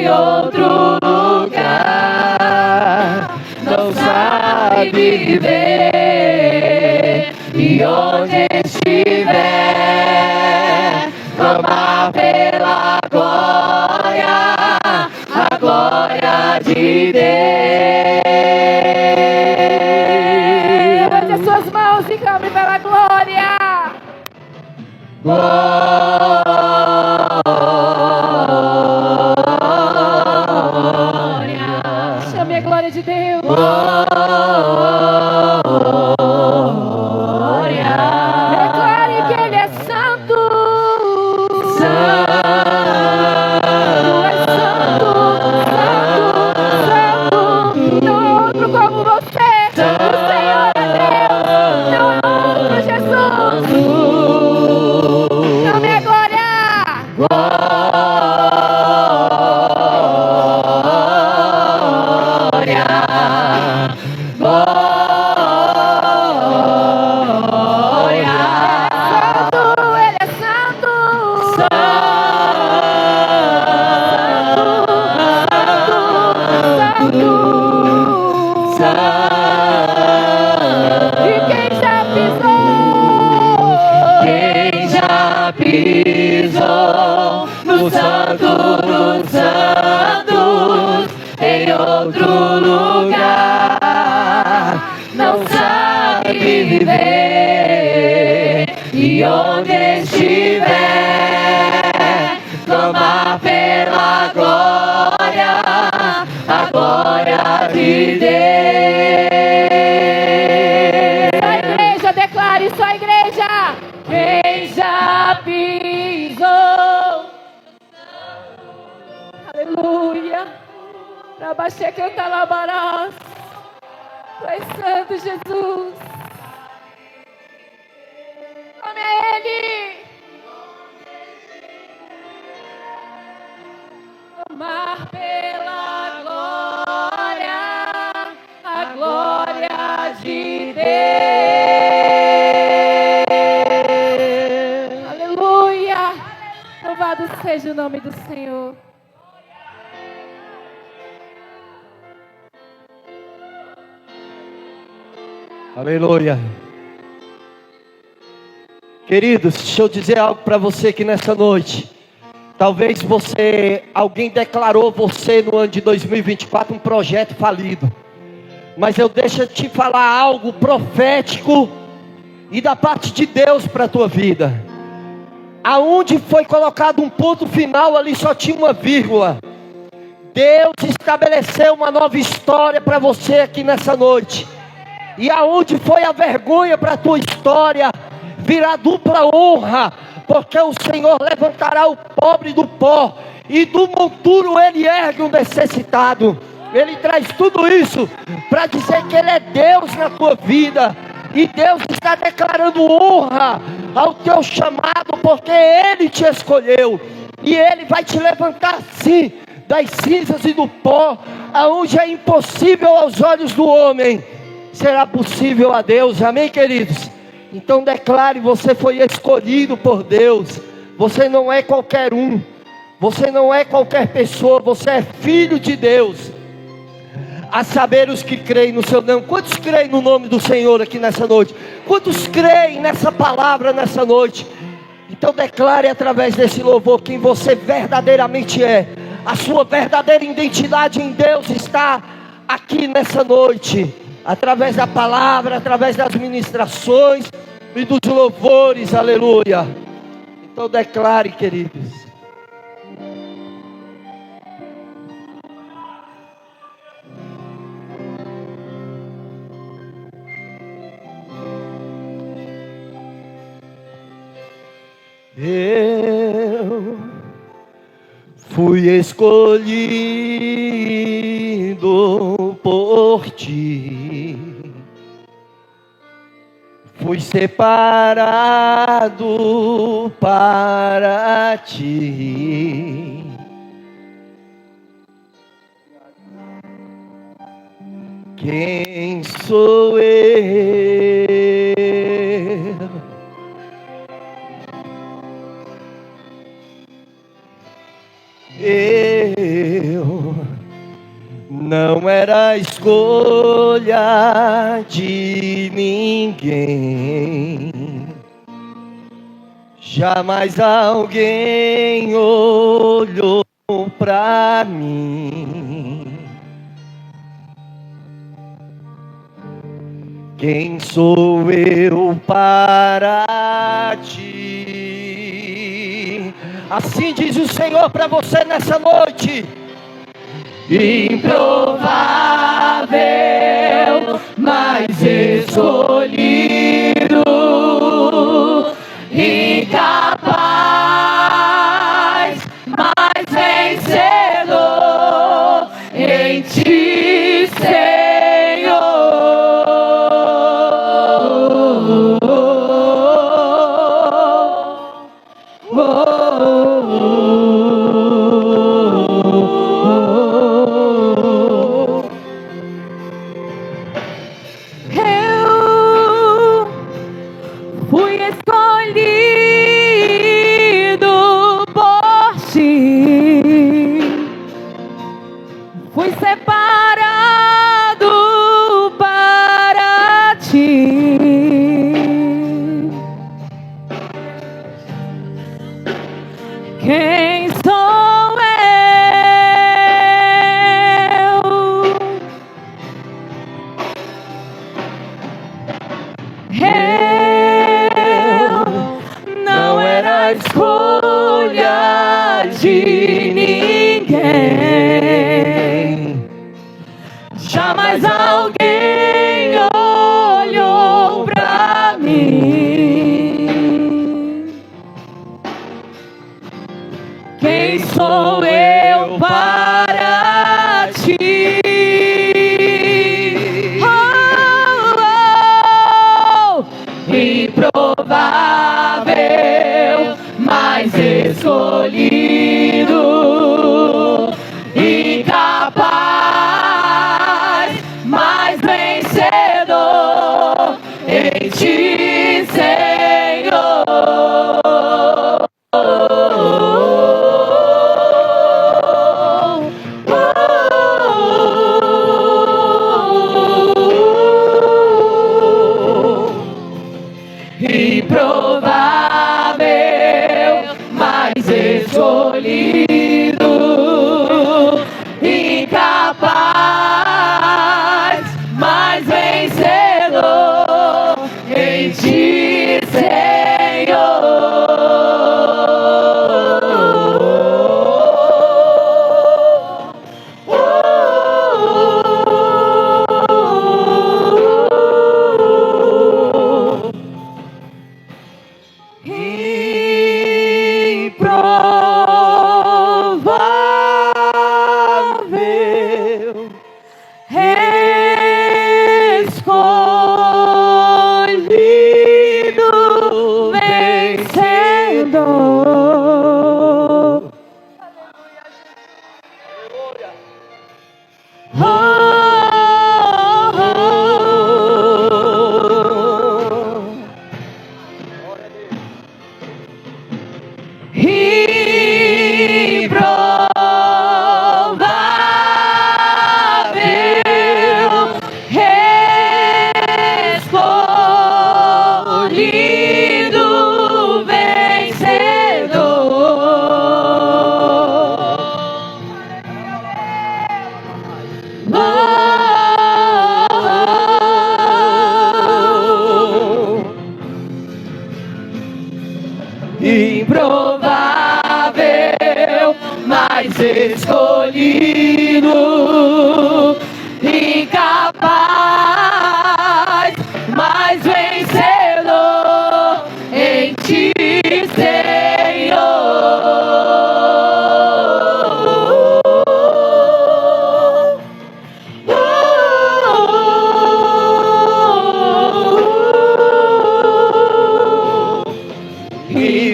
em outro lugar, não sabe viver, e onde estiver, clamar pela glória, a glória de Deus. Levante as suas mãos e clame pela glória. Glória. Chame a glória de Deus. Glória. Declare que Ele é santo. Santo. Tu és santo, santo, santo. Não há outro como você. O Senhor é Deus. Não há outro Jesus. Chame a glória. Ele é santo. E quem já pisou no Santo dos Santos, em outro lugar, não sabe viver, e onde estiver, clamar pela glória, a glória de Deus. Só a igreja, declare, só a igreja. Quem já pisou? Aleluia. Rabaxé canta labarás. Tu és santo, Jesus. Clame a Ele. Clamar pela glória, a glória de Deus. Aleluia. Louvado seja o nome do Senhor. Aleluia. Queridos, deixa eu dizer algo para você aqui nessa noite. Talvez alguém declarou você no ano de 2024 um projeto falido. Mas eu deixo te falar algo profético e da parte de Deus para a tua vida. Aonde foi colocado um ponto final, ali só tinha uma vírgula. Deus estabeleceu uma nova história para você aqui nessa noite. E aonde foi a vergonha para a tua história, virá dupla honra, porque o Senhor levantará o pobre do pó, e do monturo Ele ergue o necessitado. Ele traz tudo isso para dizer que Ele é Deus na tua vida, e Deus está declarando honra ao teu chamado, porque Ele te escolheu, e Ele vai te levantar sim, das cinzas e do pó. Aonde é impossível aos olhos do homem, será possível a Deus. Amém, queridos? Então declare: você foi escolhido por Deus. Você não é qualquer um, você não é qualquer pessoa, você é filho de Deus. A saber, os que creem no seu nome. Quantos creem no nome do Senhor aqui nessa noite? Quantos creem nessa palavra nessa noite? Então declare através desse louvor quem você verdadeiramente é. A sua verdadeira identidade em Deus está aqui nessa noite, através da palavra, através das ministrações e dos louvores. Aleluia. Então declare, queridos. Eu fui escolhido por ti, fui separado para ti. Quem sou eu? Eu Não era escolha de ninguém. Jamais alguém olhou pra mim. Quem sou eu para ti? Assim diz o Senhor para você nessa noite. Improvável, mas escolhido, incapaz, mas vencedor em ti, Senhor. Fui escolhido por ti, fui separado para ti. Quem sou eu? Não era escolha de ninguém. Jamais alguém olhou pra mim. Quem sou eu para ti? Improvável, mas escolhido, incapaz, mas vencedor em ti, Senhor. Improvável, mas escolhido, incapaz, mas vencedor em ti, Senhor. Improvável, escolhido, vencedor. Improvável, escolhido, vencedor. Improvável, mas escolhido, incapaz, mas vencedor em ti, Senhor.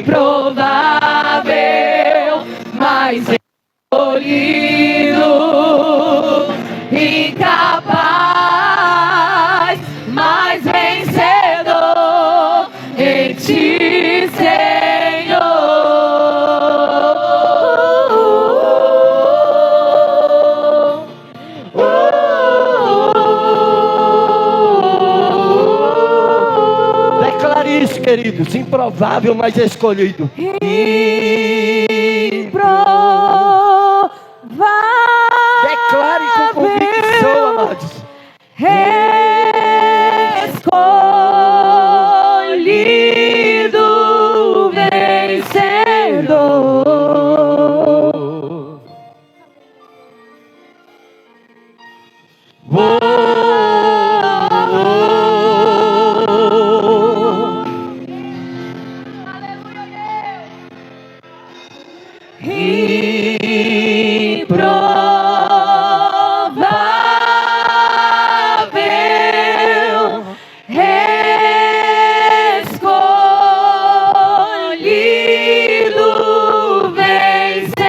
Improvável, mas escolhido, incapaz, mas vencedor em ti, Senhor. improvável, mas escolhido. Improvável. Declare com convicção, amados. Escolhido vencedor. Improvável, escolhido vencedor.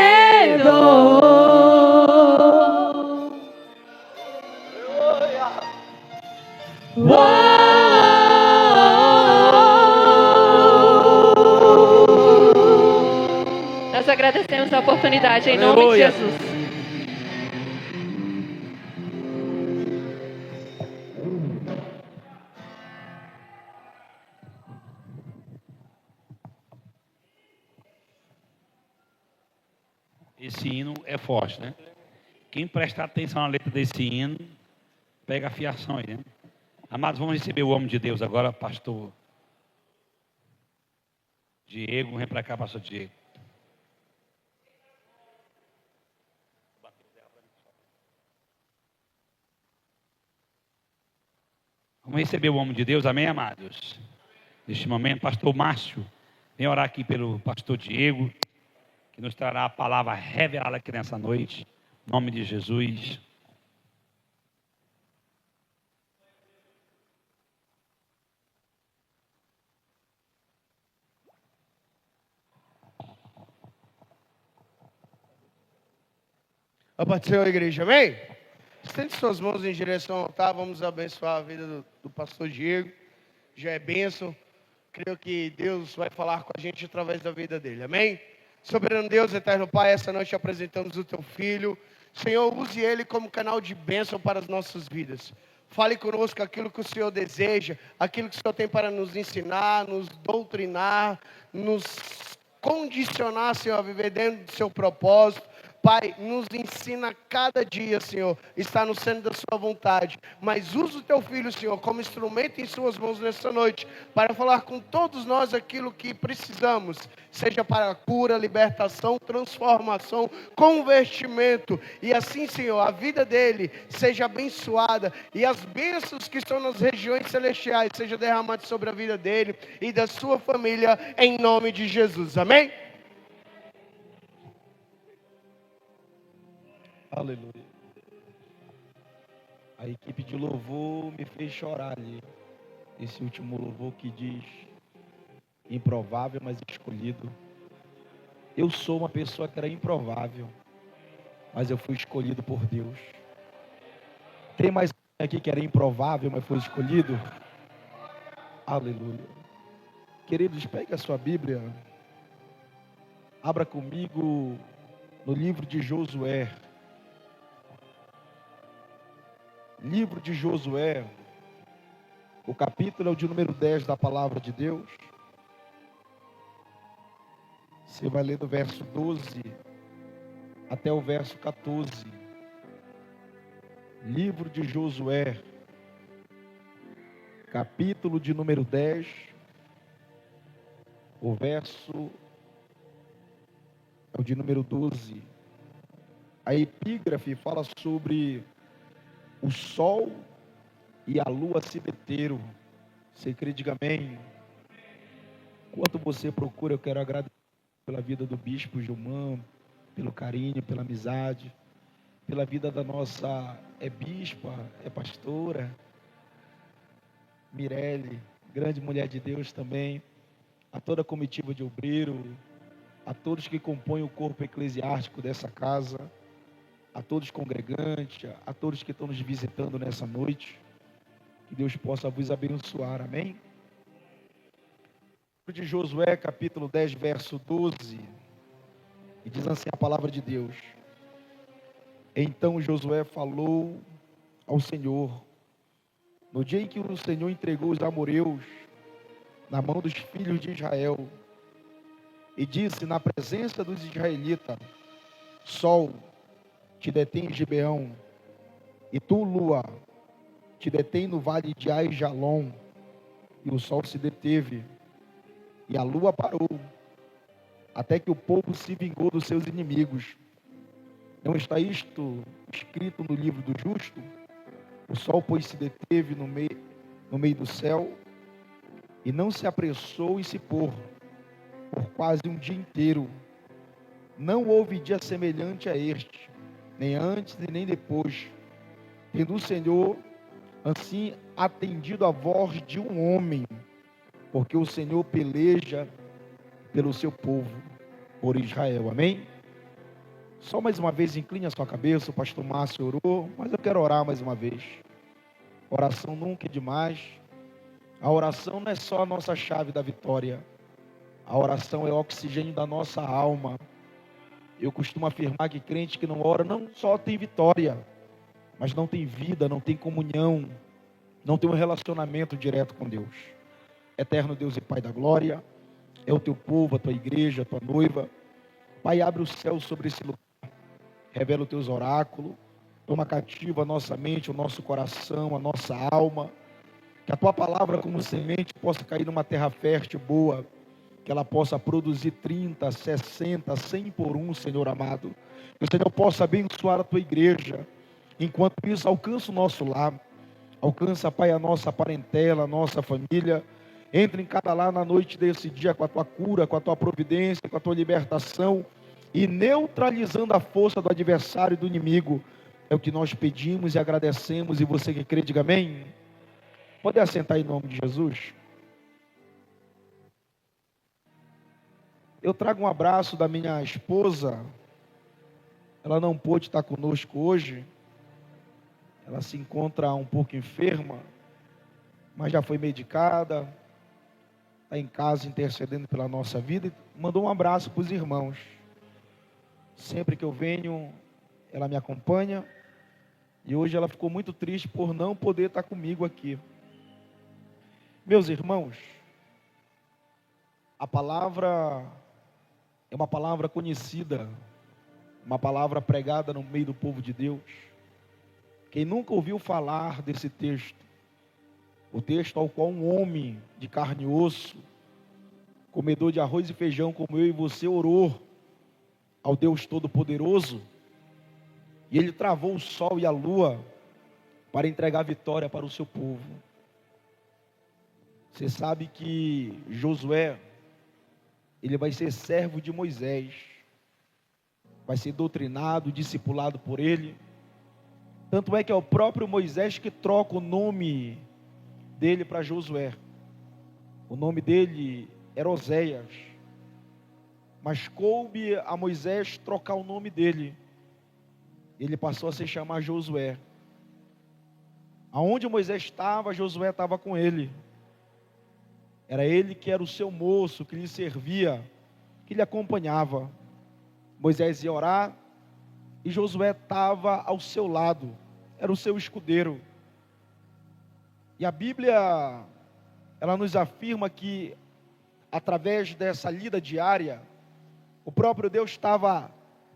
Nós agradecemos a oportunidade em nome de Aleluia. Jesus. Esse hino é forte, né? Quem prestar atenção na letra desse hino, pega a fiação aí, né? Amados, vamos receber o homem de Deus agora, pastor Diego. Vem para cá, pastor Diego. Vamos receber o homem de Deus, amém, amados? Neste momento, pastor Márcio, vem orar aqui pelo pastor Diego, que nos trará a palavra revelada aqui nessa noite, em nome de Jesus. A paz do Senhor, igreja, amém? Estende suas mãos em direção ao altar, vamos abençoar a vida do pastor Diego. Já é bênção, creio que Deus vai falar com a gente através da vida dele, amém? Soberano Deus, eterno Pai, essa noite apresentamos o teu filho. Senhor, use ele como canal de bênção para as nossas vidas. Fale conosco aquilo que o Senhor deseja, aquilo que o Senhor tem para nos ensinar, nos doutrinar, nos condicionar, Senhor, a viver dentro do seu propósito. Pai, nos ensina cada dia, Senhor, está no centro da sua vontade. Mas usa o teu filho, Senhor, como instrumento em suas mãos nesta noite, para falar com todos nós aquilo que precisamos, seja para a cura, libertação, transformação, convertimento. E assim, Senhor, a vida dele seja abençoada e as bênçãos que estão nas regiões celestiais sejam derramadas sobre a vida dele e da sua família, em nome de Jesus. Amém? Aleluia. A equipe de louvor me fez chorar ali. Esse último louvor que diz: improvável, mas escolhido. Eu sou uma pessoa que era improvável, mas eu fui escolhido por Deus. Tem mais alguém aqui que era improvável, mas foi escolhido? Aleluia. Queridos, pegue a sua Bíblia. Abra comigo no livro de Josué. Livro de Josué, o capítulo é o de número 10 da palavra de Deus. Você vai ler do verso 12 até o verso 14. Livro de Josué, capítulo de número 10, o verso é o de número 12. A epígrafe fala sobre o sol e a lua se meteram. Você crê, diga amém. Enquanto você procura, eu quero agradecer pela vida do bispo Gilmar, pelo carinho, pela amizade, pela vida da nossa bispa, pastora Mirelle, grande mulher de Deus também, a toda a comitiva de obreiro, a todos que compõem o corpo eclesiástico dessa casa, a todos os congregantes, a todos que estão nos visitando nessa noite, que Deus possa vos abençoar, amém? Livro de Josué, capítulo 10, verso 12, e diz assim a palavra de Deus: Então Josué falou ao Senhor, no dia em que o Senhor entregou os amorreus na mão dos filhos de Israel, e disse na presença dos israelitas: Sol, te detém em Gibeão, e tu, lua, te detém no vale de Aijalon. E o sol se deteve, e a lua parou, até que o povo se vingou dos seus inimigos. Não está isto escrito no livro do justo? O sol, pois, se deteve no meio do céu, e não se apressou em se pôr, por quase um dia inteiro. Não houve dia semelhante a este, nem antes e nem depois, tendo o Senhor assim atendido a voz de um homem, porque o Senhor peleja pelo seu povo, por Israel. Amém? Só mais uma vez, incline a sua cabeça. O pastor Márcio orou, mas eu quero orar mais uma vez. Oração nunca é demais. A oração não é só a nossa chave da vitória. A oração é o oxigênio da nossa alma. Eu costumo afirmar que crente que não ora não só tem vitória, mas não tem vida, não tem comunhão, não tem um relacionamento direto com Deus. Eterno Deus e Pai da glória, é o teu povo, a tua igreja, a tua noiva. Pai, abre o céu sobre esse lugar, revela os teus oráculos, toma cativa a nossa mente, o nosso coração, a nossa alma, que a tua palavra como semente possa cair numa terra fértil, boa, que ela possa produzir 30, 60, 100 por um, Senhor amado. Que o Senhor possa abençoar a tua igreja. Enquanto isso, alcança o nosso lar. Alcança, Pai, a nossa parentela, a nossa família. Entre em cada lar na noite desse dia com a tua cura, com a tua providência, com a tua libertação. E neutralizando a força do adversário e do inimigo. É o que nós pedimos e agradecemos. E você que crê, diga amém. Pode assentar em nome de Jesus. Eu trago um abraço da minha esposa. Ela não pôde estar conosco hoje. Ela se encontra um pouco enferma, mas já foi medicada. Está em casa intercedendo pela nossa vida. E mandou um abraço para os irmãos. Sempre que eu venho, ela me acompanha. E hoje ela ficou muito triste por não poder estar comigo aqui. Meus irmãos, a palavra é uma palavra conhecida, uma palavra pregada no meio do povo de Deus. Quem nunca ouviu falar desse texto, o texto ao qual um homem de carne e osso, comedor de arroz e feijão como eu e você, orou ao Deus Todo-Poderoso, e ele travou o sol e a lua para entregar vitória para o seu povo. Você sabe que Josué, ele vai ser servo de Moisés, vai ser doutrinado, discipulado por ele. Tanto é que é o próprio Moisés que troca o nome dele para Josué. O nome dele era Oséias, mas coube a Moisés trocar o nome dele. Ele passou a se chamar Josué. Aonde Moisés estava, Josué estava com ele. Era ele que era o seu moço, que lhe servia, que lhe acompanhava. Moisés ia orar e Josué estava ao seu lado, era o seu escudeiro. E a Bíblia, ela nos afirma que, através dessa lida diária, o próprio Deus estava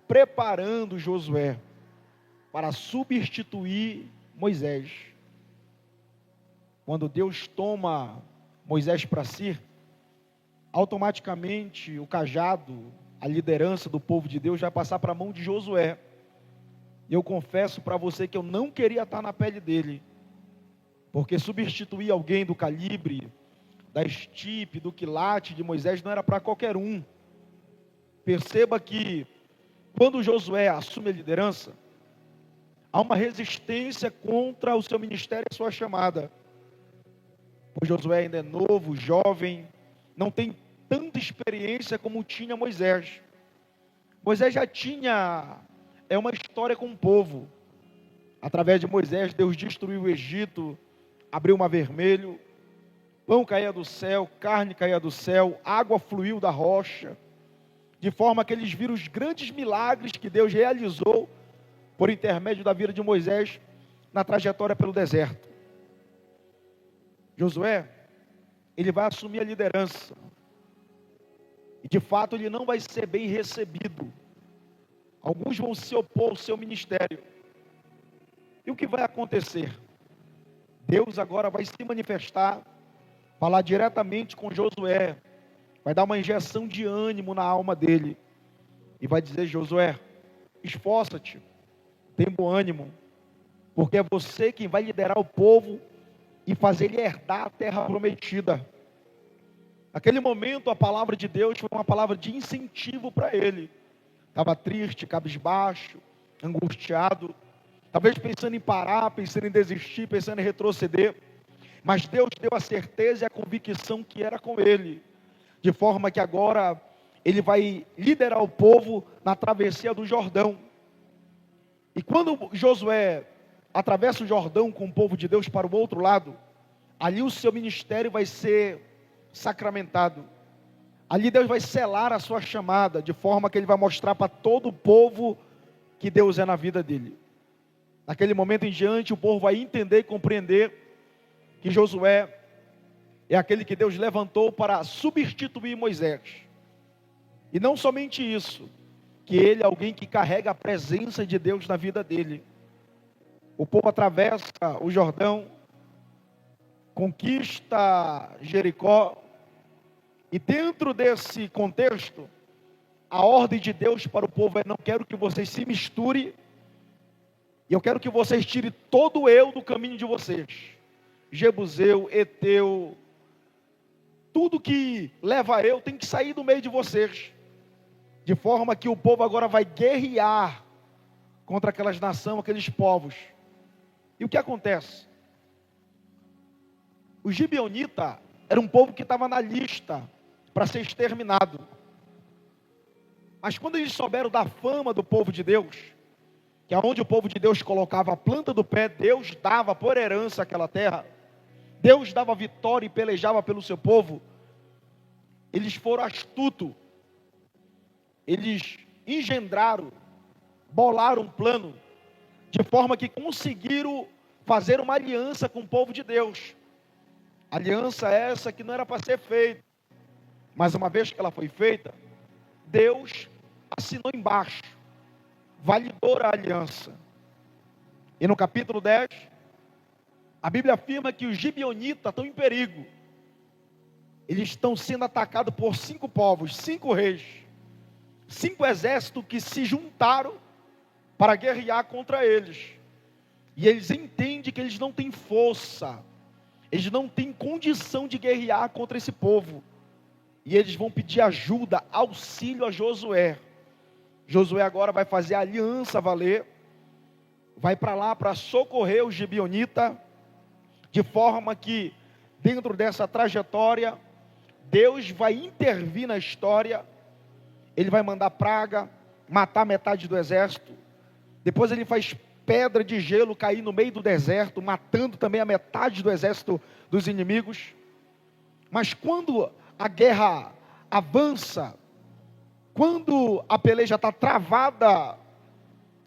preparando Josué para substituir Moisés. Quando Deus toma Moisés para si, automaticamente o cajado, a liderança do povo de Deus vai passar para a mão de Josué. E eu confesso para você que eu não queria estar na pele dele, porque substituir alguém do calibre, da estipe, do quilate de Moisés não era para qualquer um. Perceba que quando Josué assume a liderança, há uma resistência contra o seu ministério e a sua chamada. Pois Josué ainda é novo, jovem, não tem tanta experiência como tinha Moisés. Moisés já tinha uma história com o povo. Através de Moisés, Deus destruiu o Egito, abriu o mar vermelho, pão caía do céu, carne caía do céu, água fluiu da rocha, de forma que eles viram os grandes milagres que Deus realizou por intermédio da vida de Moisés na trajetória pelo deserto. Josué, ele vai assumir a liderança. E de fato ele não vai ser bem recebido. Alguns vão se opor ao seu ministério. E o que vai acontecer? Deus agora vai se manifestar, falar diretamente com Josué, vai dar uma injeção de ânimo na alma dele, e vai dizer: Josué, esforça-te, tem bom ânimo, porque é você quem vai liderar o povo e fazer ele herdar a terra prometida. Naquele momento a palavra de Deus foi uma palavra de incentivo para ele. Estava triste, cabisbaixo, angustiado, talvez pensando em parar, pensando em desistir, pensando em retroceder. Mas Deus deu a certeza e a convicção que era com ele. De forma que agora ele vai liderar o povo na travessia do Jordão. E quando Josué atravessa o Jordão com o povo de Deus para o outro lado, ali o seu ministério vai ser sacramentado. Ali Deus vai selar a sua chamada, de forma que ele vai mostrar para todo o povo que Deus é na vida dele. Naquele momento em diante, o povo vai entender e compreender que Josué é aquele que Deus levantou para substituir Moisés. E não somente isso, que ele é alguém que carrega a presença de Deus na vida dele. O povo atravessa o Jordão, conquista Jericó, e dentro desse contexto, a ordem de Deus para o povo é: não quero que vocês se misturem, e eu quero que vocês tirem todo eu do caminho de vocês. Jebuseu, Eteu, tudo que leva a eu tem que sair do meio de vocês. De forma que o povo agora vai guerrear contra aquelas nações, aqueles povos. E o que acontece? Os gibeonitas era um povo que estava na lista para ser exterminado. Mas quando eles souberam da fama do povo de Deus, que aonde o povo de Deus colocava a planta do pé, Deus dava por herança aquela terra, Deus dava vitória e pelejava pelo seu povo, eles foram astutos, eles engendraram, bolaram um plano, de forma que conseguiram fazer uma aliança com o povo de Deus. Aliança essa que não era para ser feita, mas uma vez que ela foi feita, Deus assinou embaixo, validou a aliança. E no capítulo 10, a Bíblia afirma que os gibeonitas estão em perigo. Eles estão sendo atacados por 5 povos, 5 reis, 5 exércitos que se juntaram para guerrear contra eles. E eles entendem que eles não têm força, eles não têm condição de guerrear contra esse povo. E eles vão pedir ajuda, auxílio a Josué. Josué agora vai fazer a aliança valer, vai para lá para socorrer os gibeonitas, de forma que dentro dessa trajetória, Deus vai intervir na história. Ele vai mandar praga, matar metade do exército. Depois ele faz pedra de gelo cair no meio do deserto, matando também a metade do exército dos inimigos. Mas quando a guerra avança, quando a peleja está travada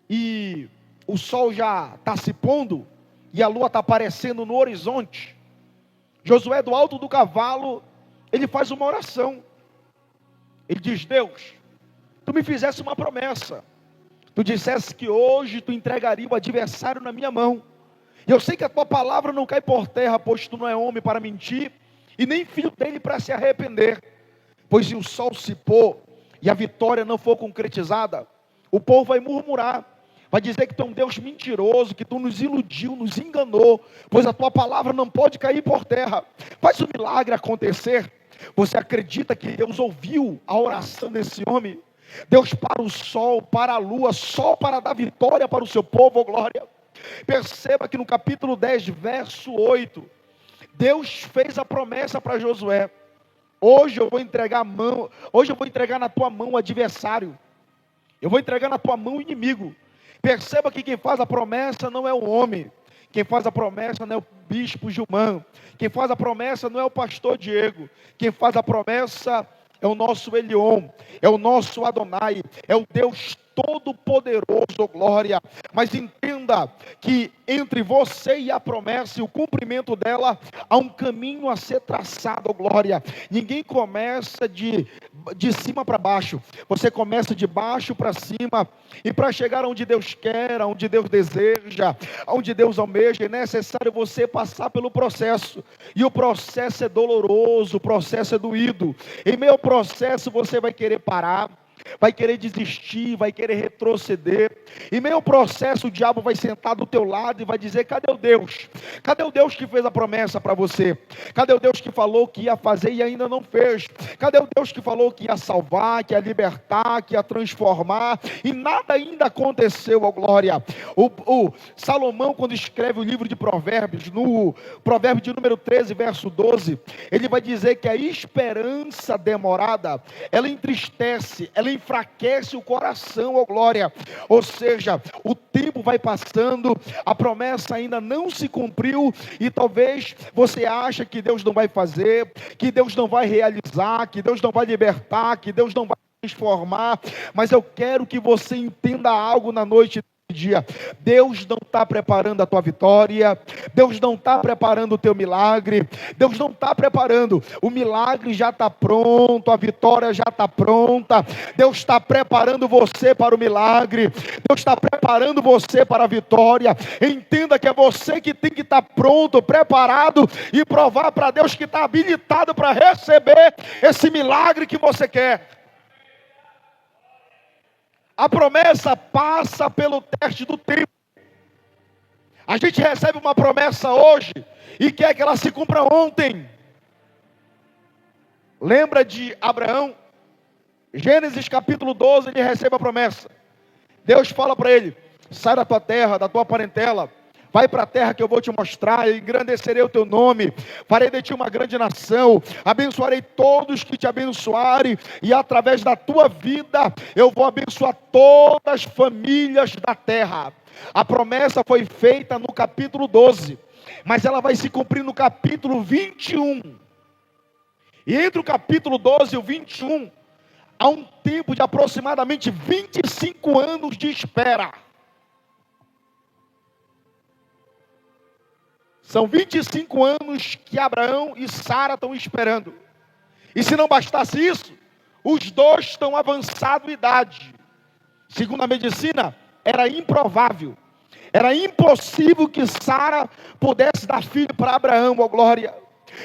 e o sol já está se pondo e a lua está aparecendo no horizonte, Josué, do alto do cavalo, ele faz uma oração. Ele diz: Deus, tu me fizesse uma promessa, tu dissesse que hoje tu entregaria o adversário na minha mão, e eu sei que a tua palavra não cai por terra, pois tu não é homem para mentir, e nem filho dele para se arrepender. Pois se o sol se pôr e a vitória não for concretizada, o povo vai murmurar, vai dizer que tu é um Deus mentiroso, que tu nos iludiu, nos enganou, pois a tua palavra não pode cair por terra. Faz o milagre acontecer. Você acredita que Deus ouviu a oração desse homem? Deus para o sol, para a lua, só para dar vitória para o seu povo, oh glória. Perceba que no capítulo 10, verso 8, Deus fez a promessa para Josué: hoje eu vou entregar na tua mão o adversário, eu vou entregar na tua mão o inimigo. Perceba que quem faz a promessa não é o homem, quem faz a promessa não é o bispo Gilmã, quem faz a promessa não é o pastor Diego, quem faz a promessa é o nosso Elion, é o nosso Adonai, é o Deus todo-poderoso, oh glória. Mas entenda que entre você e a promessa e o cumprimento dela, há um caminho a ser traçado, oh glória. Ninguém começa de cima para baixo, você começa de baixo para cima, e para chegar onde Deus quer, onde Deus deseja, onde Deus almeja, é necessário você passar pelo processo, e o processo é doloroso, o processo é doído. Em meio ao processo você vai querer parar, vai querer desistir, vai querer retroceder. Em meio ao processo o diabo vai sentar do teu lado e vai dizer: cadê o Deus? Cadê o Deus que fez a promessa para você? Cadê o Deus que falou que ia fazer e ainda não fez? Cadê o Deus que falou que ia salvar, que ia libertar, que ia transformar, e nada ainda aconteceu, ó glória? O Salomão, quando escreve o livro de Provérbios, no provérbio de número 13, verso 12, ele vai dizer que a esperança demorada, ela entristece, ela enfraquece o coração, ó glória. Ou seja, o tempo vai passando, a promessa ainda não se cumpriu, e talvez você ache que Deus não vai fazer, que Deus não vai realizar, que Deus não vai libertar, que Deus não vai transformar. Mas eu quero que você entenda algo na noite dia. Deus não está preparando a tua vitória, Deus não está preparando o teu milagre, Deus não está preparando, o milagre já está pronto, a vitória já está pronta. Deus está preparando você para o milagre, Deus está preparando você para a vitória. Entenda que é você que tem que estar pronto, preparado, e provar para Deus que está habilitado para receber esse milagre que você quer. A promessa passa pelo teste do tempo. A gente recebe uma promessa hoje e quer que ela se cumpra ontem. Lembra de Abraão? Gênesis capítulo 12, ele recebe a promessa. Deus fala para ele: sai da tua terra, da tua parentela, vai para a terra que eu vou te mostrar, engrandecerei o teu nome, farei de ti uma grande nação, abençoarei todos que te abençoarem, e através da tua vida eu vou abençoar todas as famílias da terra. A promessa foi feita no capítulo 12, mas ela vai se cumprir no capítulo 21. E entre o capítulo 12 e o 21, há um tempo de aproximadamente 25 anos de espera. São 25 anos que Abraão e Sara estão esperando. E se não bastasse isso, os dois estão avançados em idade. Segundo a medicina, era improvável, era impossível que Sara pudesse dar filho para Abraão, ó glória.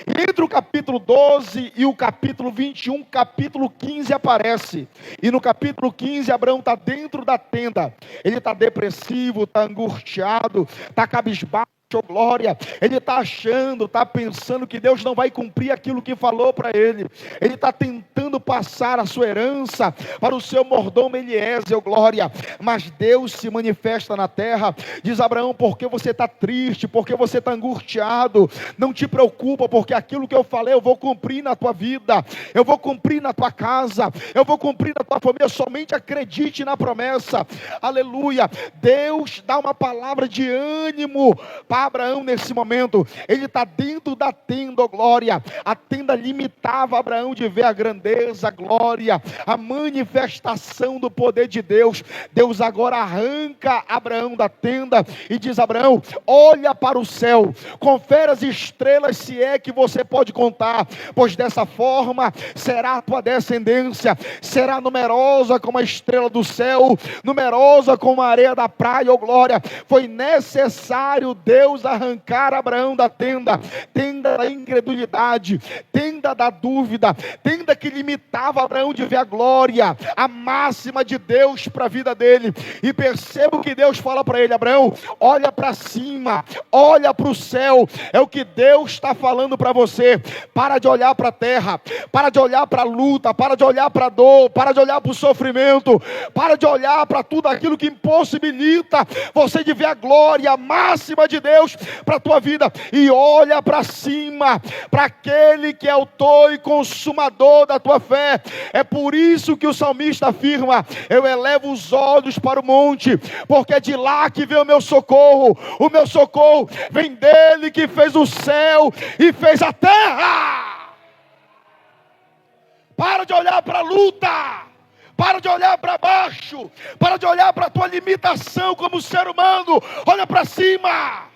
E entre o capítulo 12 e o capítulo 21, capítulo 15 aparece. E no capítulo 15, Abraão está dentro da tenda. Ele está depressivo, está angustiado, está cabisbaixo, oh glória. Ele está achando, está pensando que Deus não vai cumprir aquilo que falou para ele. Ele está tentando passar a sua herança para o seu mordomo Eliezer, oh glória. Mas Deus se manifesta na terra. Diz: Abraão, por que você está triste? Por que você está angustiado? Não te preocupa, porque aquilo que eu falei eu vou cumprir na tua vida, eu vou cumprir na tua casa, eu vou cumprir na tua família. Somente acredite na promessa. Aleluia. Deus dá uma palavra de ânimo para Abraão nesse momento. Ele está dentro da tenda, oh glória. A tenda limitava Abraão de ver a grandeza, a glória, a manifestação do poder de Deus. Deus agora arranca Abraão da tenda e diz: Abraão, olha para o céu, confere as estrelas, se é que você pode contar, pois dessa forma será a tua descendência, será numerosa como a estrela do céu, numerosa como a areia da praia, oh glória. Foi necessário Deus arrancar Abraão da tenda, tenda da incredulidade, tenda da dúvida, tenda que limitava Abraão de ver a glória, a máxima de Deus para a vida dele. E perceba o que Deus fala para ele: Abraão, olha para cima, olha para o céu. É o que Deus está falando para você. Para de olhar para a terra, para de olhar para a luta, para de olhar para a dor, para de olhar para o sofrimento, para de olhar para tudo aquilo que impossibilita você de ver a glória máxima de Deus para a tua vida, e olha para cima, para aquele que é autor e consumador da tua fé. É por isso que o salmista afirma: eu elevo os olhos para o monte, porque é de lá que vem o meu socorro vem dele que fez o céu e fez a terra. Para de olhar para a luta, Para de olhar para baixo. Para de olhar para a tua limitação como ser humano. Olha para cima.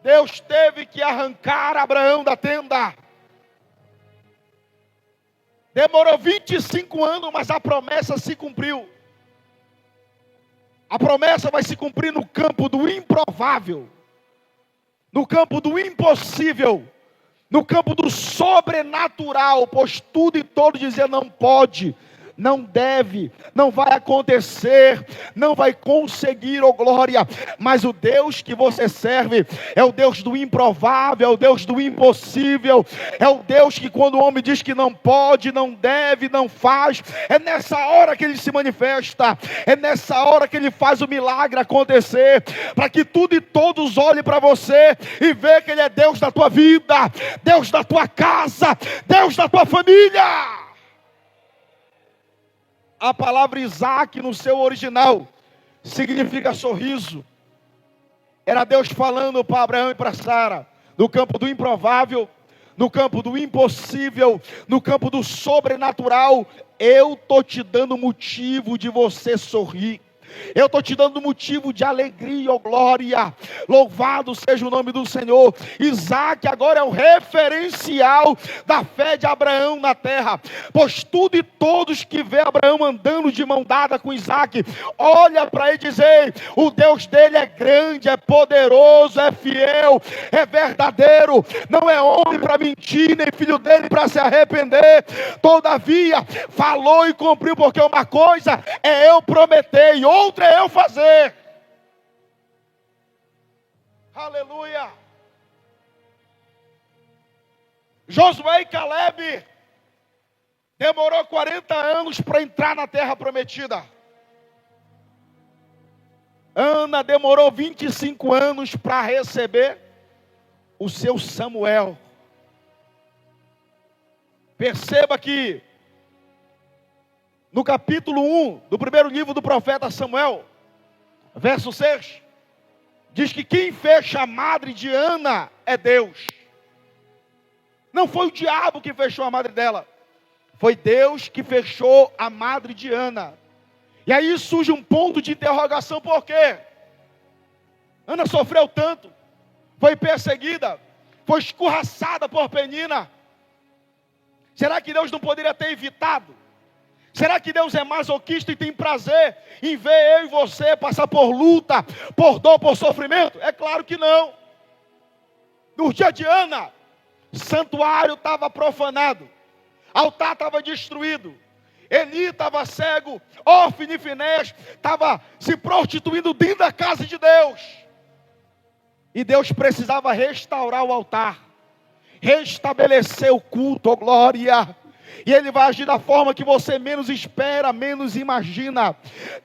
Deus teve que arrancar Abraão da tenda. Demorou 25 anos, mas a promessa se cumpriu. A promessa vai se cumprir no campo do improvável, no campo do impossível, no campo do sobrenatural, pois tudo e todos diziam não pode, não deve, não vai acontecer, não vai conseguir, oh glória. Mas o Deus que você serve é o Deus do improvável, é o Deus do impossível, é o Deus que quando o homem diz que não pode, não deve, não faz, é nessa hora que Ele se manifesta, é nessa hora que Ele faz o milagre acontecer, para que tudo e todos olhem para você e vejam que Ele é Deus da tua vida, Deus da tua casa, Deus da tua família. A palavra Isaac no seu original significa sorriso. Era Deus falando para Abraão e para Sara, no campo do improvável, no campo do impossível, no campo do sobrenatural. Eu estou te dando motivo de você sorrir. Eu estou te dando motivo de alegria, oh glória. Louvado seja o nome do Senhor. Isaac agora é o referencial da fé de Abraão na terra. Pois tudo e todos que vê Abraão andando de mão dada com Isaac, olha para ele e diz: ei, o Deus dele é grande, é poderoso, é fiel, é verdadeiro. Não é homem para mentir, nem filho dele para se arrepender. Todavia, falou e cumpriu, porque uma coisa é eu prometer e outra é eu fazer. Aleluia. Josué e Caleb demorou 40 anos para entrar na terra prometida. Ana demorou 25 anos para receber o seu Samuel. Perceba que no capítulo 1 do primeiro livro do profeta Samuel, verso 6, diz que quem fecha a madre de Ana é Deus. Não foi o diabo que fechou a madre dela, foi Deus que fechou a madre de Ana. E aí surge um ponto de interrogação: por quê? Ana sofreu tanto, foi perseguida, foi escorraçada por Penina. Será que Deus não poderia ter evitado? Será que Deus é masoquista e tem prazer em ver eu e você passar por luta, por dor, por sofrimento? É claro que não. No dia de Ana, santuário estava profanado, altar estava destruído, Eli estava cego, Ofni e Finés estava se prostituindo dentro da casa de Deus. E Deus precisava restaurar o altar, restabelecer o culto, oh glória. E Ele vai agir da forma que você menos espera, menos imagina.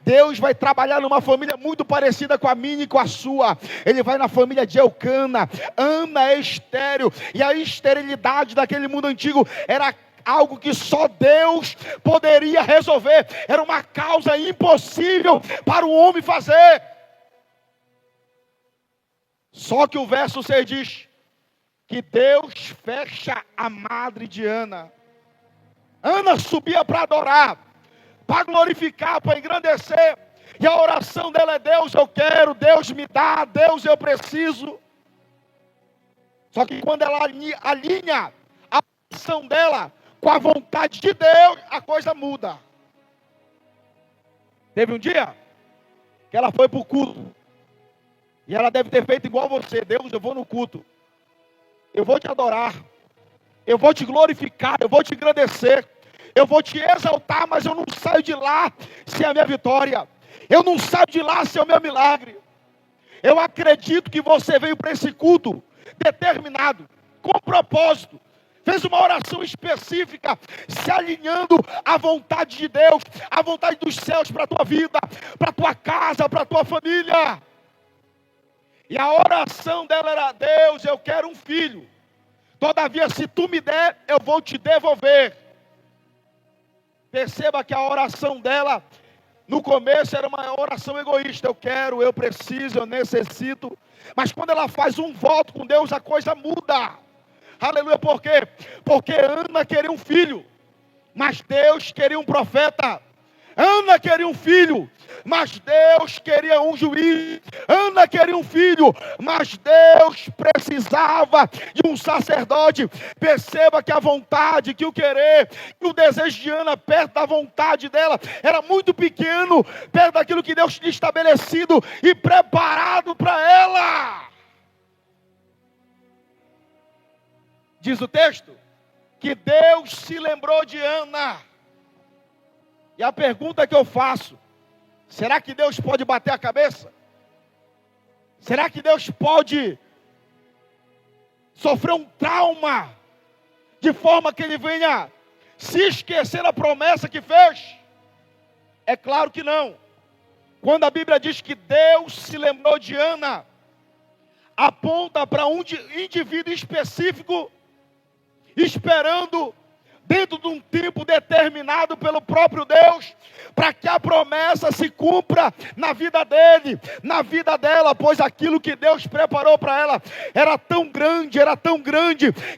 Deus vai trabalhar numa família muito parecida com a minha e com a sua. Ele vai na família de Eucana. Ana é estéril, e a esterilidade daquele mundo antigo era algo que só Deus poderia resolver. Era uma causa impossível para o homem fazer. Só que o verso 6 diz que Deus fecha a madre de Ana. Ana subia para adorar, para glorificar, para engrandecer. E a oração dela é: Deus eu quero, Deus me dá, Deus eu preciso. Só que quando ela alinha a oração dela com a vontade de Deus, a coisa muda. Teve um dia que ela foi para o culto. E ela deve ter feito igual você: Deus, eu vou no culto, eu vou te adorar, eu vou te glorificar, eu vou te engrandecer, eu vou te exaltar, mas eu não saio de lá sem a minha vitória, eu não saio de lá sem o meu milagre. Eu acredito que você veio para esse culto determinado, com propósito, fez uma oração específica, se alinhando à vontade de Deus, à vontade dos céus para a tua vida, para a tua casa, para a tua família. E a oração dela era: Deus, eu quero um filho. Todavia, se tu me der, eu vou te devolver. Perceba que a oração dela, no começo, era uma oração egoísta. Eu quero, eu preciso, eu necessito. Mas quando ela faz um voto com Deus, a coisa muda. Aleluia, por quê? Porque Ana queria um filho. mas Deus queria um profeta. Ana queria um filho, mas Deus queria um juiz. Ana queria um filho, mas Deus precisava de um sacerdote. Perceba que a vontade, que o querer, que o desejo de Ana perto da vontade dela era muito pequeno, perto daquilo que Deus tinha estabelecido e preparado para ela. Diz o texto que Deus se lembrou de Ana. E a pergunta que eu faço: será que Deus pode bater a cabeça? Será que Deus pode sofrer um trauma de forma que ele venha se esquecer da promessa que fez? É claro que não. Quando a Bíblia diz que Deus se lembrou de Ana, aponta para um indivíduo específico, esperando dentro de um tempo determinado pelo próprio Deus, para que a promessa se cumpra na vida dele, na vida dela, pois aquilo que Deus preparou para ela era tão grande,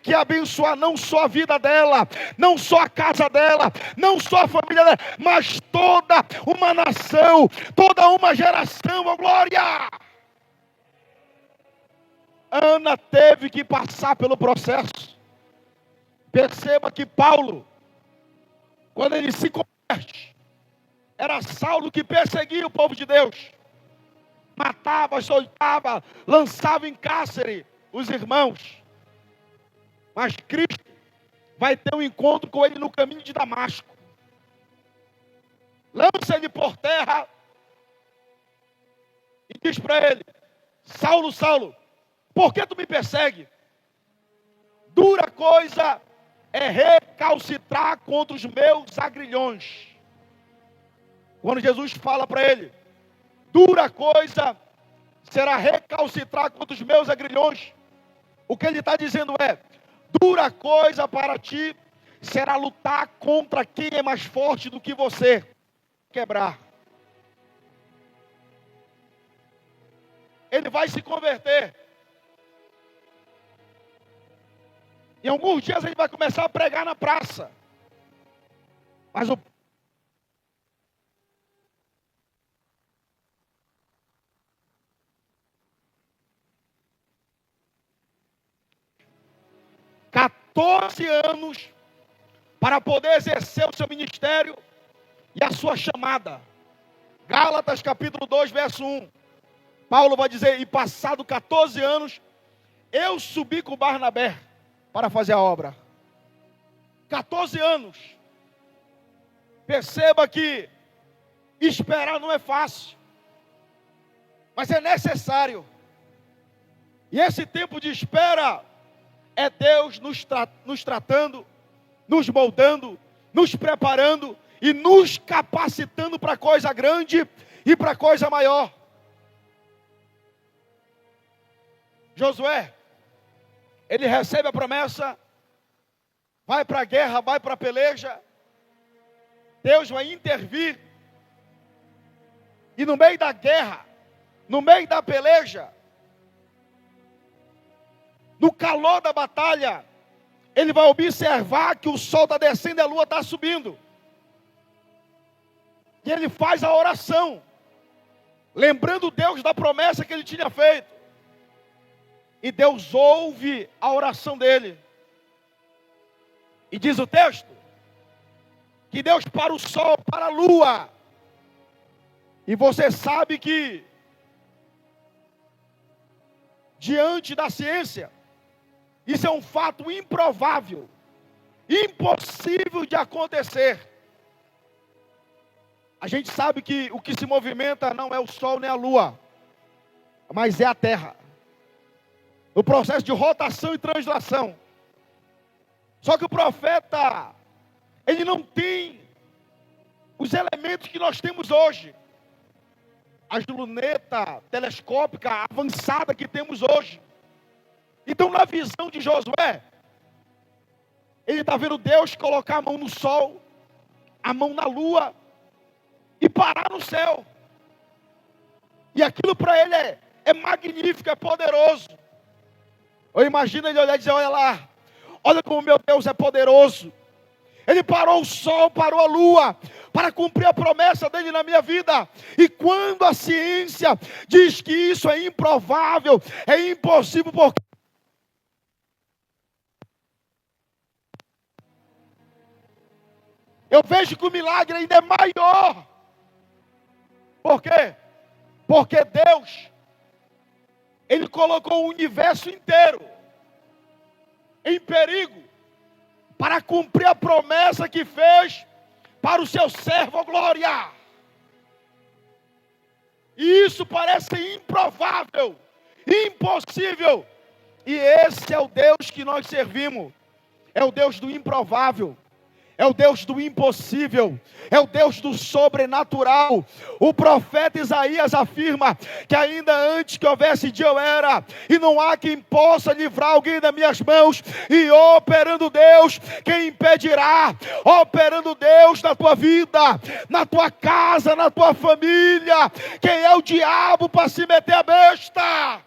que ia abençoar não só a vida dela, não só a casa dela, não só a família dela, mas toda uma nação, toda uma geração. Oh, glória! Ana teve que passar pelo processo. Perceba que Paulo, quando ele se converte, era Saulo que perseguia o povo de Deus. Matava, açoitava, lançava em cárcere os irmãos. Mas Cristo vai ter um encontro com ele no caminho de Damasco. Lança ele por terra e diz para ele: Saulo, Saulo, por que tu me persegue? Dura coisa é recalcitrar contra os meus agrilhões. Quando Jesus fala para ele, dura coisa será recalcitrar contra os meus agrilhões, o que ele está dizendo é, dura coisa para ti será lutar contra quem é mais forte do que você, quebrar. Ele vai se converter. Em alguns dias ele vai começar a pregar na praça. Mas o 14 anos para poder exercer o seu ministério e a sua chamada. Gálatas capítulo 2, verso 1. Paulo vai dizer, e passado 14 anos, eu subi com Barnabé para fazer a obra. 14 anos. Perceba que esperar não é fácil, mas é necessário. E esse tempo de espera é Deus nos tratando, nos moldando, nos preparando e nos capacitando para coisa grande e para coisa maior. Josué, ele recebe a promessa, vai para a guerra, vai para a peleja, Deus vai intervir, e no meio da guerra, no meio da peleja, no calor da batalha, ele vai observar que o sol está descendo e a lua está subindo, e ele faz a oração, lembrando Deus da promessa que ele tinha feito. E Deus ouve a oração dele. E diz o texto, que Deus para o sol, para a lua. E você sabe que, diante da ciência, isso é um fato improvável, impossível de acontecer. A gente sabe que o que se movimenta não é o sol nem a lua, mas é a terra. No processo de rotação e translação. Só que o profeta, ele não tem os elementos que nós temos hoje. As luneta telescópica avançada que temos hoje. Então, na visão de Josué, ele está vendo Deus colocar a mão no sol, a mão na lua e parar no céu. E aquilo para ele é magnífico, é poderoso. Eu imagino ele olhar e dizer, olha lá, olha como meu Deus é poderoso. Ele parou o sol, parou a lua, para cumprir a promessa dele na minha vida. E quando a ciência diz que isso é improvável, é impossível, porque eu vejo que o milagre ainda é maior. Por quê? Porque Deus, Ele colocou o universo inteiro em perigo para cumprir a promessa que fez para o seu servo, glória. E isso parece improvável, impossível. E esse é o Deus que nós servimos. É o Deus do improvável. É o Deus do impossível, é o Deus do sobrenatural. O profeta Isaías afirma que ainda antes que houvesse dia eu era, e não há quem possa livrar alguém das minhas mãos. E operando Deus, quem impedirá? Operando Deus na tua vida, na tua casa, na tua família. Quem é o diabo para se meter a besta?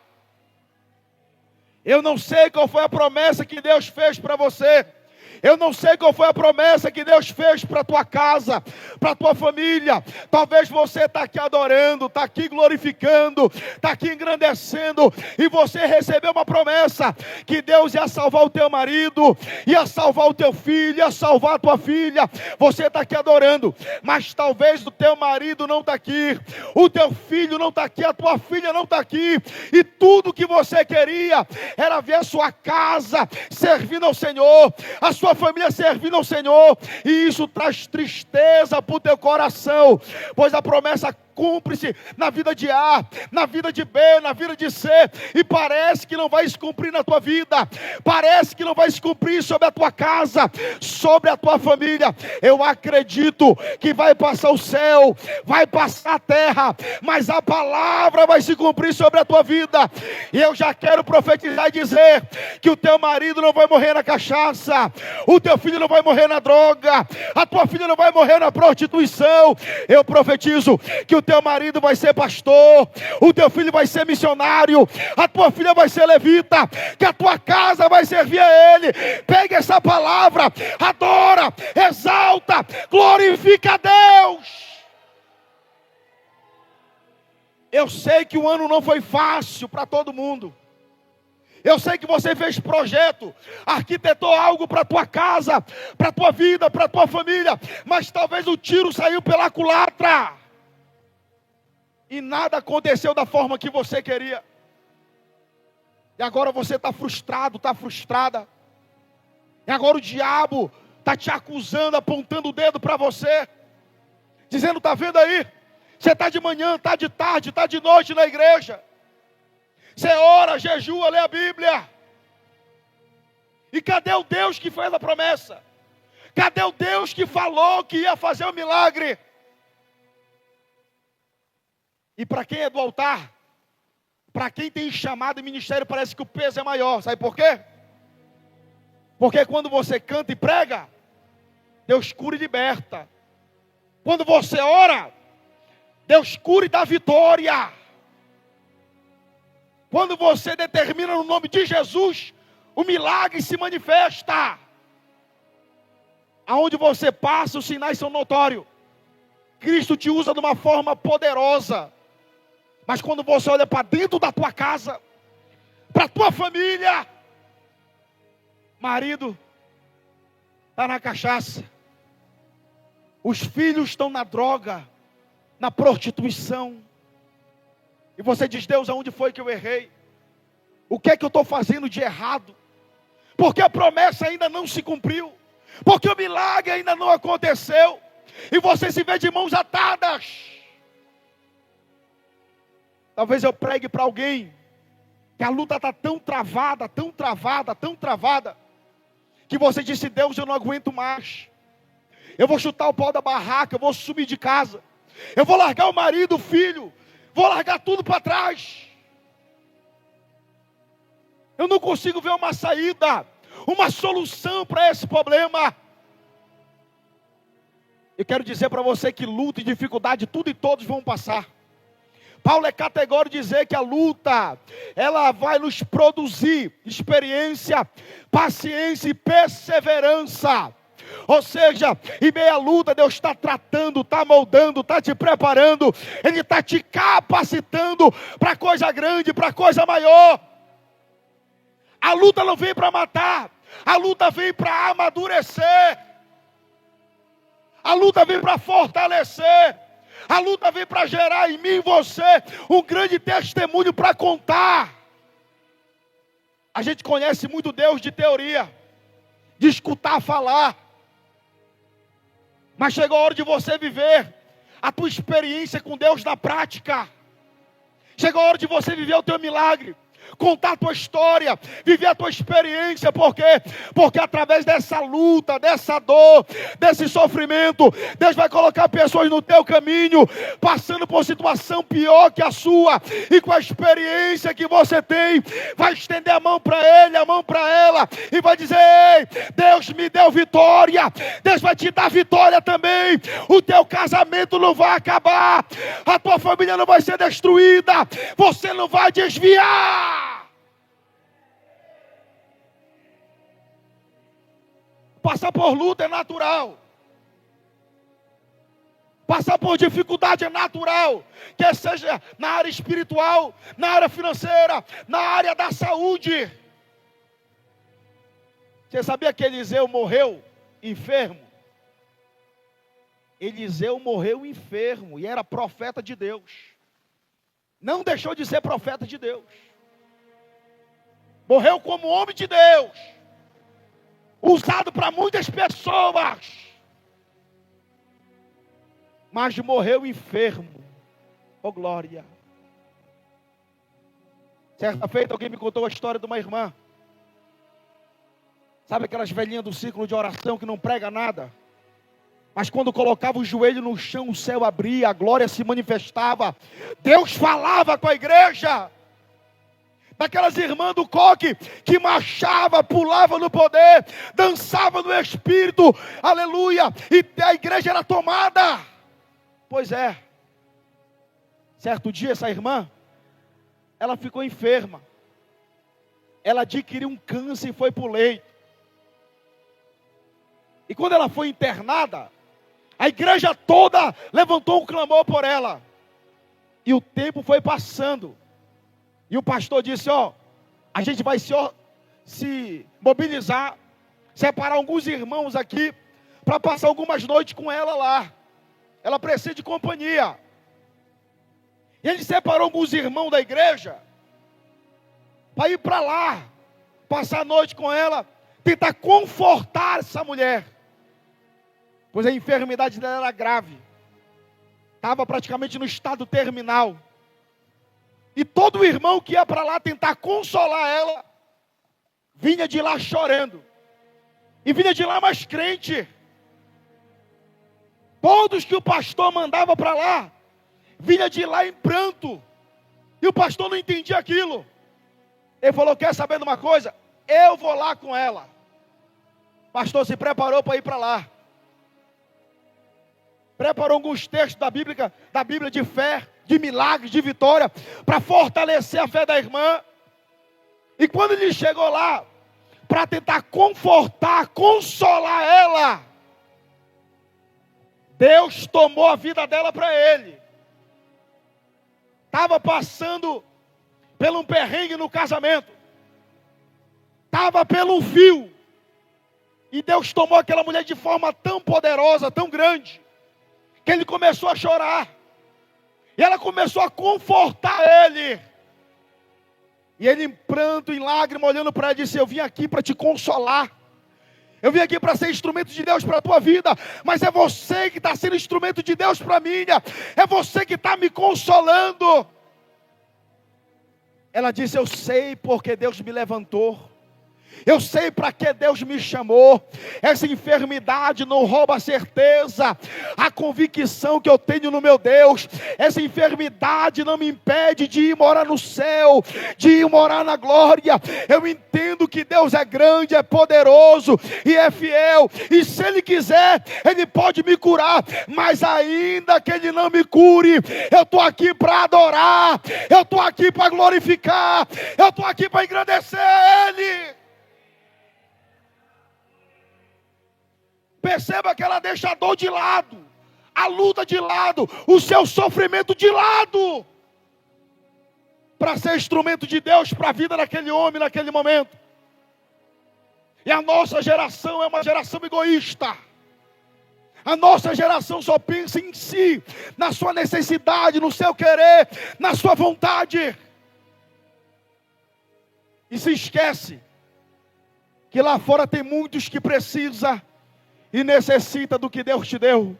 Eu não sei qual foi a promessa que Deus fez para você. Eu não sei qual foi a promessa que Deus fez para a tua casa, para a tua família. Talvez você está aqui adorando, está aqui glorificando, está aqui engrandecendo, e você recebeu uma promessa que Deus ia salvar o teu marido, ia salvar o teu filho, ia salvar a tua filha. Você está aqui adorando, mas talvez o teu marido não está aqui, o teu filho não está aqui, a tua filha não está aqui, e tudo que você queria era ver a sua casa servindo ao Senhor, a sua família servindo ao Senhor, e isso traz tristeza para o teu coração, pois a promessa cumpre-se na vida de A, na vida de B, na vida de C, e parece que não vai se cumprir na tua vida, parece que não vai se cumprir sobre a tua casa, sobre a tua família. Eu acredito que vai passar o céu, vai passar a terra, mas a palavra vai se cumprir sobre a tua vida. E eu já quero profetizar e dizer que o teu marido não vai morrer na cachaça, o teu filho não vai morrer na droga, a tua filha não vai morrer na prostituição. Eu profetizo que o teu marido vai ser pastor, o teu filho vai ser missionário, a tua filha vai ser levita, que a tua casa vai servir a Ele. Pega essa palavra, adora, exalta, glorifica a Deus. Eu sei que o ano não foi fácil para todo mundo. Eu sei que você fez projeto, arquitetou algo para a tua casa, para a tua vida, para a tua família, mas talvez o tiro saiu pela culatra e nada aconteceu da forma que você queria. E agora você está frustrado, está frustrada. E agora o diabo está te acusando, apontando o dedo para você, dizendo: está vendo aí? Você está de manhã, está de tarde, está de noite na igreja. Você ora, jejua, lê a Bíblia. E cadê o Deus que fez a promessa? Cadê o Deus que falou que ia fazer o milagre? E para quem é do altar, para quem tem chamado e ministério, parece que o peso é maior. Sabe por quê? Porque quando você canta e prega, Deus cura e liberta. Quando você ora, Deus cura e dá vitória. Quando você determina no nome de Jesus, o milagre se manifesta. Aonde você passa, os sinais são notórios. Cristo te usa de uma forma poderosa. Mas quando você olha para dentro da tua casa, para a tua família, marido está na cachaça, os filhos estão na droga, na prostituição, e você diz: Deus, aonde foi que eu errei? O que é que eu estou fazendo de errado? Porque a promessa ainda não se cumpriu, porque o milagre ainda não aconteceu, e você se vê de mãos atadas. Talvez eu pregue para alguém que a luta está tão travada, tão travada, tão travada, que você disse: Deus, eu não aguento mais. Eu vou chutar o pau da barraca, eu vou sumir de casa, eu vou largar o marido, o filho, vou largar tudo para trás. Eu não consigo ver uma saída, uma solução para esse problema. Eu quero dizer para você que luta e dificuldade, tudo e todos vão passar. Paulo é categórico dizer que a luta, ela vai nos produzir experiência, paciência e perseverança. Ou seja, em meia luta, Deus está tratando, está moldando, está te preparando. Ele está te capacitando para coisa grande, para coisa maior. A luta não vem para matar, a luta vem para amadurecer. A luta vem para fortalecer. A luta vem para gerar em mim e você um grande testemunho para contar. A gente conhece muito Deus de teoria, de escutar falar. Mas chegou a hora de você viver a tua experiência com Deus na prática. Chegou a hora de você viver o teu milagre. Contar a tua história, viver a tua experiência, porque através dessa luta, dessa dor, desse sofrimento, Deus vai colocar pessoas no teu caminho, passando por situação pior que a sua, e com a experiência que você tem, vai estender a mão para ele, a mão para ela, e vai dizer: ei, Deus me deu vitória, Deus vai te dar vitória também. O teu casamento não vai acabar, a tua família não vai ser destruída, você não vai desviar. Passar por luta é natural. Passar por dificuldade é natural. Quer seja na área espiritual, na área financeira, na área da saúde. Você sabia que Eliseu morreu enfermo? Eliseu morreu enfermo e era profeta de Deus. Não deixou de ser profeta de Deus. Morreu como homem de Deus, usado para muitas pessoas, mas morreu enfermo. Oh glória! Certa feita alguém me contou a história de uma irmã. Sabe aquelas velhinhas do círculo de oração que não prega nada? Mas quando colocava o joelho no chão, o céu abria, a glória se manifestava, Deus falava com a igreja. Daquelas irmãs do coque que marchava, pulava no poder, dançava no Espírito, aleluia, e a igreja era tomada. Pois é, certo dia essa irmã, ela ficou enferma, ela adquiriu um câncer e foi para o leito. E quando ela foi internada, a igreja toda levantou um clamor por ela, e o tempo foi passando. E o pastor disse: ó, a gente vai se mobilizar, separar alguns irmãos aqui, para passar algumas noites com ela lá. Ela precisa de companhia. E ele separou alguns irmãos da igreja, para ir para lá, passar a noite com ela, tentar confortar essa mulher. Pois a enfermidade dela era grave. Estava praticamente no estado terminal. E todo irmão que ia para lá tentar consolar ela, vinha de lá chorando. E vinha de lá mais crente. Todos que o pastor mandava para lá, vinha de lá em pranto. E o pastor não entendia aquilo. Ele falou: quer saber de uma coisa? Eu vou lá com ela. O pastor se preparou para ir para lá. Preparou alguns textos da Bíblia de fé, de milagres, de vitória, para fortalecer a fé da irmã. E quando ele chegou lá, para tentar confortar, consolar ela, Deus tomou a vida dela para ele. Estava passando pelo um perrengue no casamento, estava pelo fio, e Deus tomou aquela mulher de forma tão poderosa, tão grande, que ele começou a chorar. E ela começou a confortar ele. E ele em pranto, em lágrima, olhando para ela, disse: eu vim aqui para te consolar. Eu vim aqui para ser instrumento de Deus para a tua vida. Mas é você que está sendo instrumento de Deus para a minha. É você que está me consolando. Ela disse: eu sei porque Deus me levantou. Eu sei para que Deus me chamou. Essa enfermidade não rouba a certeza, a convicção que eu tenho no meu Deus. Essa enfermidade não me impede de ir morar no céu, de ir morar na glória. Eu entendo que Deus é grande, é poderoso e é fiel. E se Ele quiser, Ele pode me curar. Mas ainda que Ele não me cure, eu estou aqui para adorar, eu estou aqui para glorificar, eu estou aqui para engrandecer Ele. Perceba que ela deixa a dor de lado, a luta de lado, o seu sofrimento de lado, para ser instrumento de Deus para a vida daquele homem naquele momento. E a nossa geração é uma geração egoísta. A nossa geração só pensa em si, na sua necessidade, no seu querer, na sua vontade. E se esquece que lá fora tem muitos que precisam e necessita do que Deus te deu,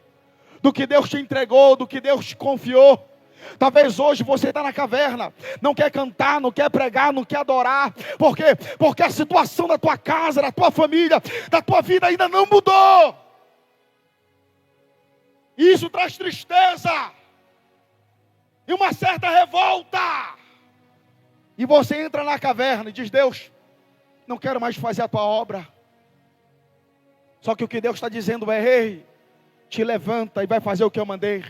do que Deus te entregou, do que Deus te confiou. Talvez hoje você está na caverna, não quer cantar, não quer pregar, não quer adorar. Por quê? Porque a situação da tua casa, da tua família, da tua vida ainda não mudou. Isso traz tristeza e uma certa revolta. E você entra na caverna e diz: Deus, não quero mais fazer a tua obra. Só que o que Deus está dizendo é: ei, te levanta e vai fazer o que eu mandei.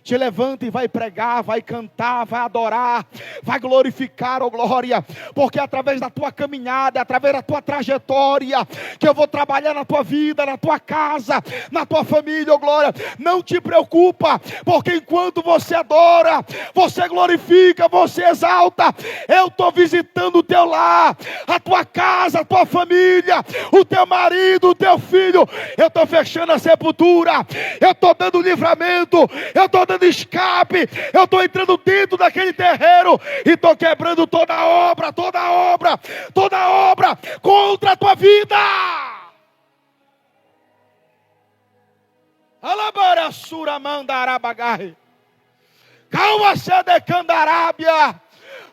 Te levanta e vai pregar, vai cantar, vai adorar, vai glorificar, ó glória. Porque é através da tua caminhada, é através da tua trajetória, que eu vou trabalhar na tua vida, na tua casa, na tua família, ó glória. Não te preocupa, porque enquanto você adora, você glorifica, você exalta, eu estou visitando o teu lar, a tua casa, a tua família, o teu marido, o teu filho. Eu estou fechando a sepultura, eu estou dando livramento, eu estou dando escape, eu estou entrando dentro daquele terreiro e estou quebrando toda obra contra a tua vida. Alabarassura mandarabagai, calma-se de candarábia.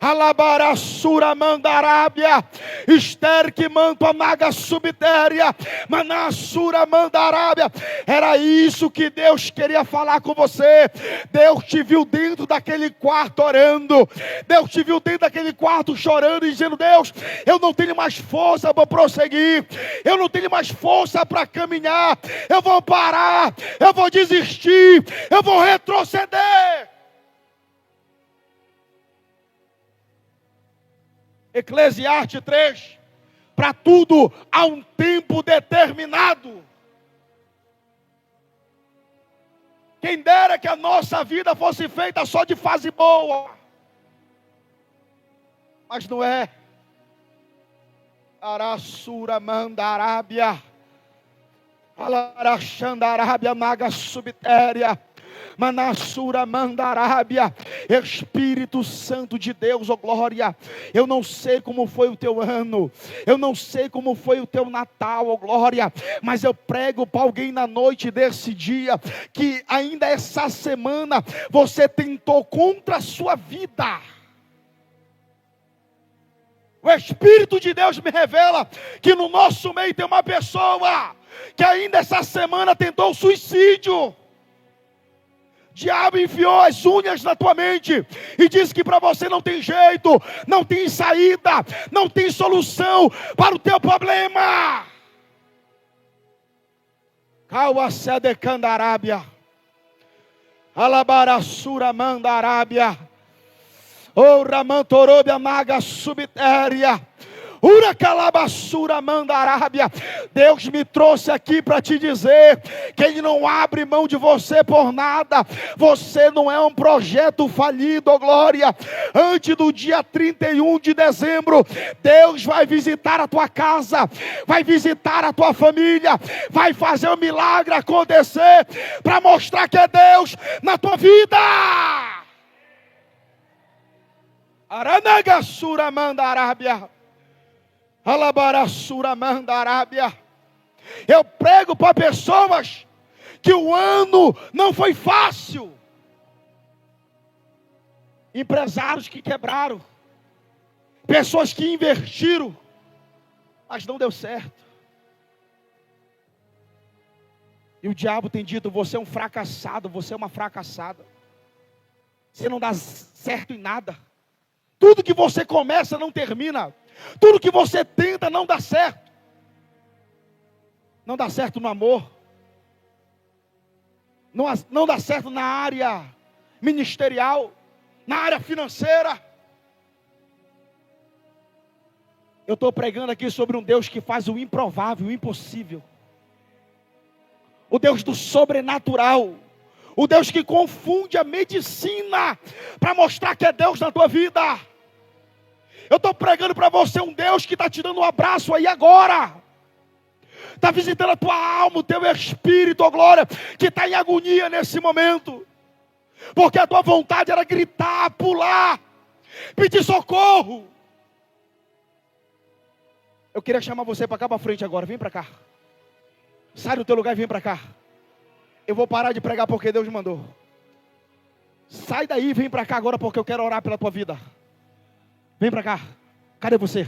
Alabarassura mandarábia, Esther que manto amaga subtéria, Manassura mandarábia. Era isso que Deus queria falar com você. Deus te viu dentro daquele quarto orando, Deus te viu dentro daquele quarto chorando e dizendo: Deus, eu não tenho mais força para prosseguir, eu não tenho mais força para caminhar, eu vou parar, eu vou desistir, eu vou retroceder. Eclesiastes 3, para tudo há um tempo determinado. Quem dera que a nossa vida fosse feita só de fase boa, mas não é. Arassura mandarábia, alarachandarábia maga subtéria, Manassura mandarábia. Espírito Santo de Deus, ó glória, eu não sei como foi o teu ano, eu não sei como foi o teu Natal, ó glória, mas eu prego para alguém na noite desse dia, que ainda essa semana você tentou contra a sua vida. O Espírito de Deus me revela que no nosso meio tem uma pessoa que ainda essa semana tentou suicídio. O diabo enfiou as unhas na tua mente e disse que para você não tem jeito, não tem saída, não tem solução para o teu problema. Calma-se de candarábia, alabarassura mandarábia, ora mantoróbia maga subtéria, ura calabassura mandarábia. Deus me trouxe aqui para te dizer que Ele não abre mão de você por nada. Você não é um projeto falido, ó glória. Antes do dia 31 de dezembro, Deus vai visitar a tua casa, vai visitar a tua família, vai fazer um milagre acontecer, para mostrar que é Deus na tua vida. Aranagassura mandarábia, alabarassura mandarábia. Eu prego para pessoas que o ano não foi fácil. Empresários que quebraram, pessoas que investiram, mas não deu certo. E o diabo tem dito: você é um fracassado, você é uma fracassada, você não dá certo em nada, tudo que você começa não termina, tudo que você tenta não dá certo. Não dá certo no amor, não dá certo na área ministerial, na área financeira. Eu estou pregando aqui sobre um Deus que faz o improvável, o impossível. o Deus do sobrenatural, o Deus que confunde a medicina para mostrar que é Deus na tua vida. Eu estou pregando para você um Deus que está te dando um abraço aí agora, está visitando a tua alma, o teu espírito, ó glória, que está em agonia nesse momento, porque a tua vontade era gritar, pular, pedir socorro. Eu queria chamar você para cá para frente agora, vem para cá. Sai do teu lugar e vem para cá. Eu vou parar de pregar porque Deus mandou. Sai daí e vem para cá agora porque eu quero orar pela tua vida. Vem para cá. Cadê você?